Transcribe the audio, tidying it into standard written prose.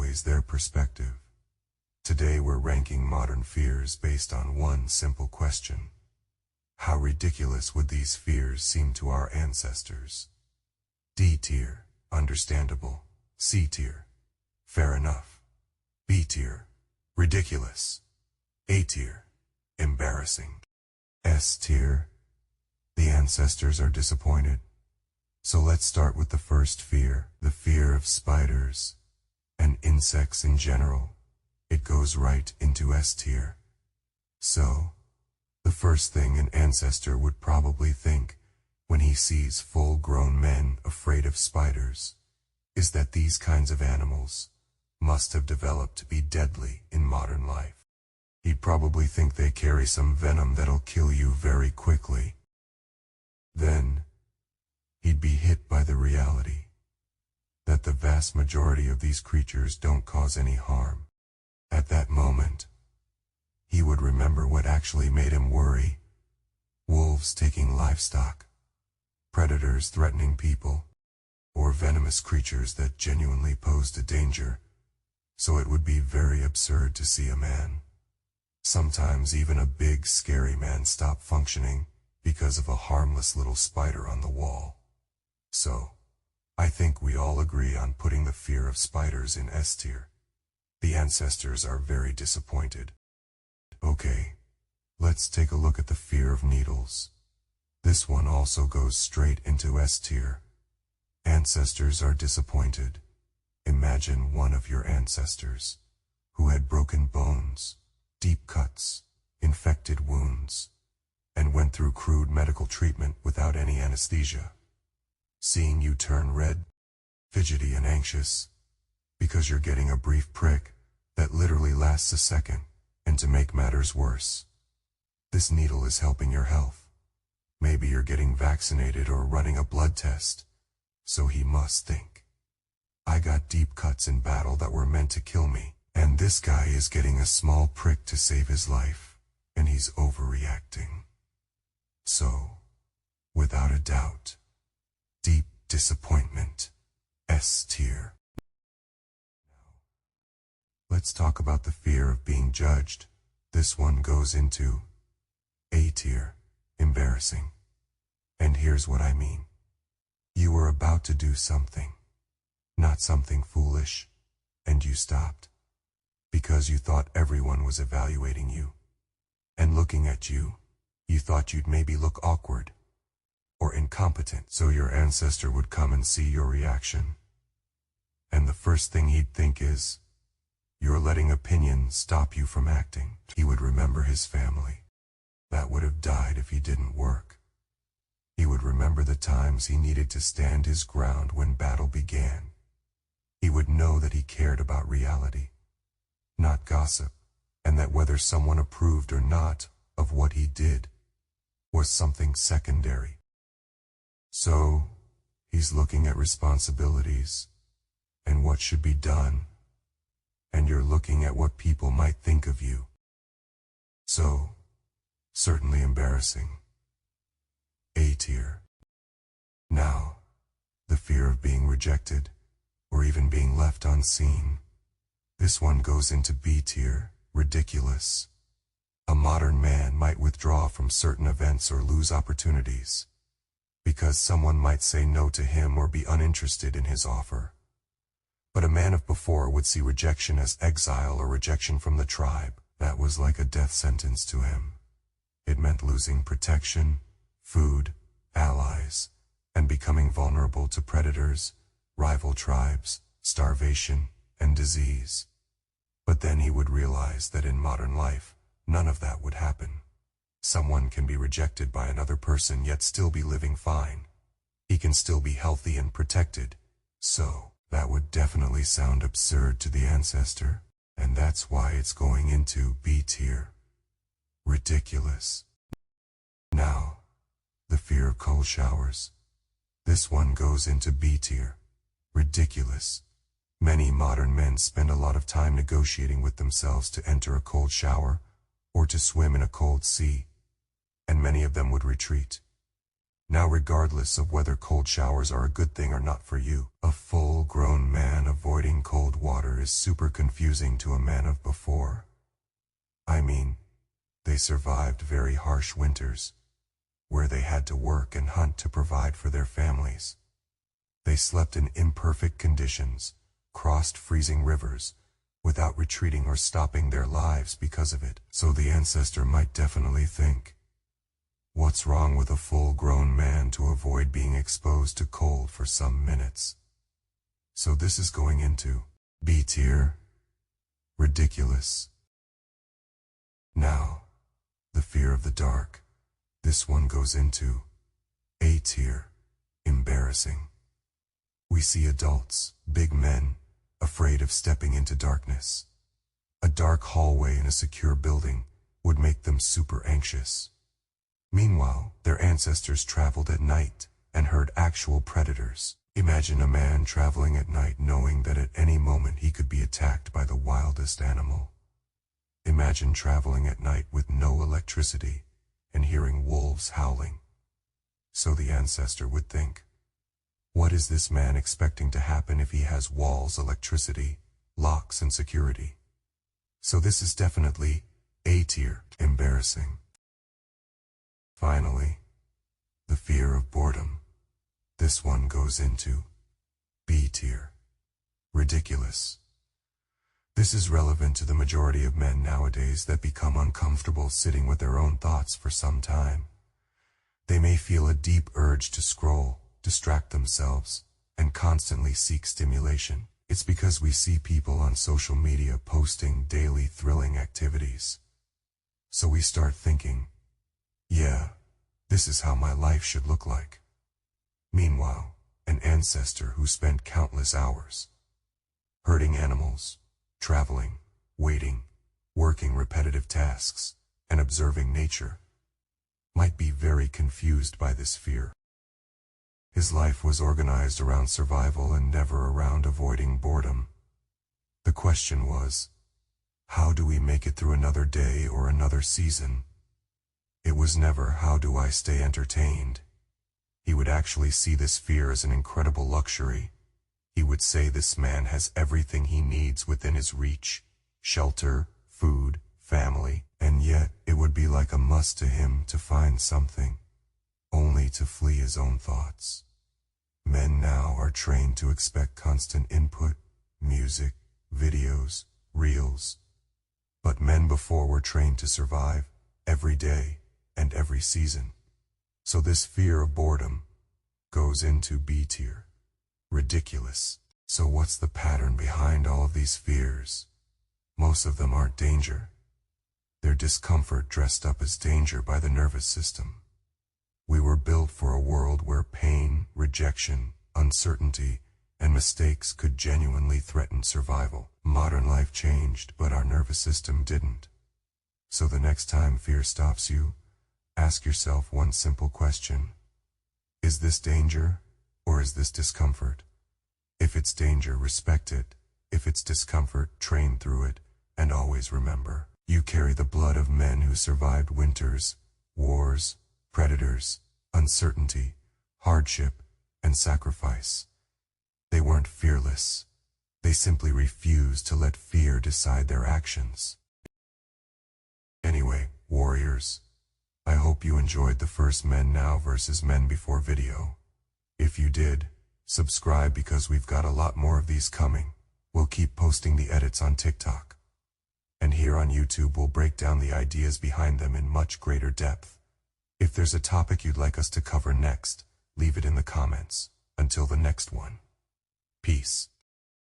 always their perspective. Today we're ranking modern fears based on one simple question. How ridiculous would these fears seem to our ancestors? D tier, understandable. C tier, fair enough. B tier, ridiculous. A tier, embarrassing. S tier, the ancestors are disappointed. So let's start with the first fear, the fear of spiders and insects in general. It goes right into S tier. So, the first thing an ancestor would probably think when he sees full-grown men afraid of spiders is that these kinds of animals must have developed to be deadly in modern life. He'd probably think they carry some venom that'll kill you very quickly. Then, he'd be hit by the reality that the vast majority of these creatures don't cause any harm. At that moment, he would remember what actually made him worry. Wolves taking livestock, predators threatening people, or venomous creatures that genuinely posed a danger. So it would be very absurd to see a man, sometimes even a big scary man, stop functioning because of a harmless little spider on the wall. So, I think we all agree on putting the fear of spiders in S tier. The ancestors are very disappointed. Okay, let's take a look at the fear of needles. This one also goes straight into S tier. Ancestors are disappointed. Imagine one of your ancestors who had broken bones, deep cuts, infected wounds, and went through crude medical treatment without any anesthesia. Seeing you turn red, fidgety and anxious, because you're getting a brief prick that literally lasts a second, and to make matters worse, this needle is helping your health. Maybe you're getting vaccinated or running a blood test, so he must think, I got deep cuts in battle that were meant to kill me, and this guy is getting a small prick to save his life, and he's overreacting. So, without a doubt, deep disappointment, S tier. Let's talk about the fear of being judged. This one goes into A tier, embarrassing. And here's what I mean. You were about to do something, not something foolish, and you stopped, because you thought everyone was evaluating you. And looking at you, you thought you'd maybe look awkward or incompetent, so your ancestor would come and see your reaction. And the first thing he'd think is, you're letting opinion stop you from acting. He would remember his family that would have died if he didn't work. He would remember the times he needed to stand his ground when battle began. He would know that he cared about reality, not gossip, and that whether someone approved or not of what he did was something secondary. So, he's looking at responsibilities and what should be done, and you're looking at what people might think of you. So, certainly embarrassing. A tier. Now, the fear of being rejected, or even being left unseen. This one goes into B tier, ridiculous. A modern man might withdraw from certain events or lose opportunities, because someone might say no to him or be uninterested in his offer. But a man of before would see rejection as exile or rejection from the tribe. That was like a death sentence to him. It meant losing protection, food, allies, and becoming vulnerable to predators, rival tribes, starvation, and disease. But then he would realize that in modern life, none of that would happen. Someone can be rejected by another person yet still be living fine. He can still be healthy and protected. So, that would definitely sound absurd to the ancestor, and that's why it's going into B tier. Ridiculous. Now, the fear of cold showers. This one goes into B tier. Ridiculous. Many modern men spend a lot of time negotiating with themselves to enter a cold shower, or to swim in a cold sea, and many of them would retreat. Now regardless of whether cold showers are a good thing or not for you, a full-grown man avoiding cold water is super confusing to a man of before. I mean, they survived very harsh winters, where they had to work and hunt to provide for their families. They slept in imperfect conditions, crossed freezing rivers, without retreating or stopping their lives because of it. So the ancestor might definitely think, what's wrong with a full-grown man to avoid being exposed to cold for some minutes? So this is going into B tier. Ridiculous. Now, the fear of the dark. This one goes into A tier. Embarrassing. We see adults, big men, afraid of stepping into darkness. A dark hallway in a secure building would make them super anxious. Meanwhile, their ancestors traveled at night and heard actual predators. Imagine a man traveling at night knowing that at any moment he could be attacked by the wildest animal. Imagine traveling at night with no electricity and hearing wolves howling. So the ancestor would think, what is this man expecting to happen if he has walls, electricity, locks, and security? So this is definitely A tier. Embarrassing. Finally, the fear of boredom. This one goes into B tier. Ridiculous. This is relevant to the majority of men nowadays that become uncomfortable sitting with their own thoughts for some time. They may feel a deep urge to scroll, distract themselves, and constantly seek stimulation. It's because we see people on social media posting daily thrilling activities. So we start thinking, yeah, this is how my life should look like. Meanwhile, an ancestor who spent countless hours herding animals, traveling, waiting, working repetitive tasks, and observing nature might be very confused by this fear. His life was organized around survival and never around avoiding boredom. The question was, how do we make it through another day or another season? It was never, how do I stay entertained? He would actually see this fear as an incredible luxury. He would say this man has everything he needs within his reach: shelter, food, family, and yet it would be like a must to him to find something, only to flee his own thoughts. Men now are trained to expect constant input, music, videos, reels. But men before were trained to survive, every day, and every season. So this fear of boredom goes into B tier. Ridiculous. So what's the pattern behind all of these fears? Most of them aren't danger. They're discomfort dressed up as danger by the nervous system. We were built for a world where pain, rejection, uncertainty, and mistakes could genuinely threaten survival. Modern life changed, but our nervous system didn't. So the next time fear stops you, ask yourself one simple question. Is this danger, or is this discomfort? If it's danger, respect it. If it's discomfort, train through it. And always remember, you carry the blood of men who survived winters, wars, predators, uncertainty, hardship, and sacrifice. They weren't fearless. They simply refused to let fear decide their actions. Anyway, warriors, I hope you enjoyed the first Men Now versus Men Before video. If you did, subscribe because we've got a lot more of these coming. We'll keep posting the edits on TikTok. And here on YouTube we'll break down the ideas behind them in much greater depth. If there's a topic you'd like us to cover next, leave it in the comments. Until the next one. Peace.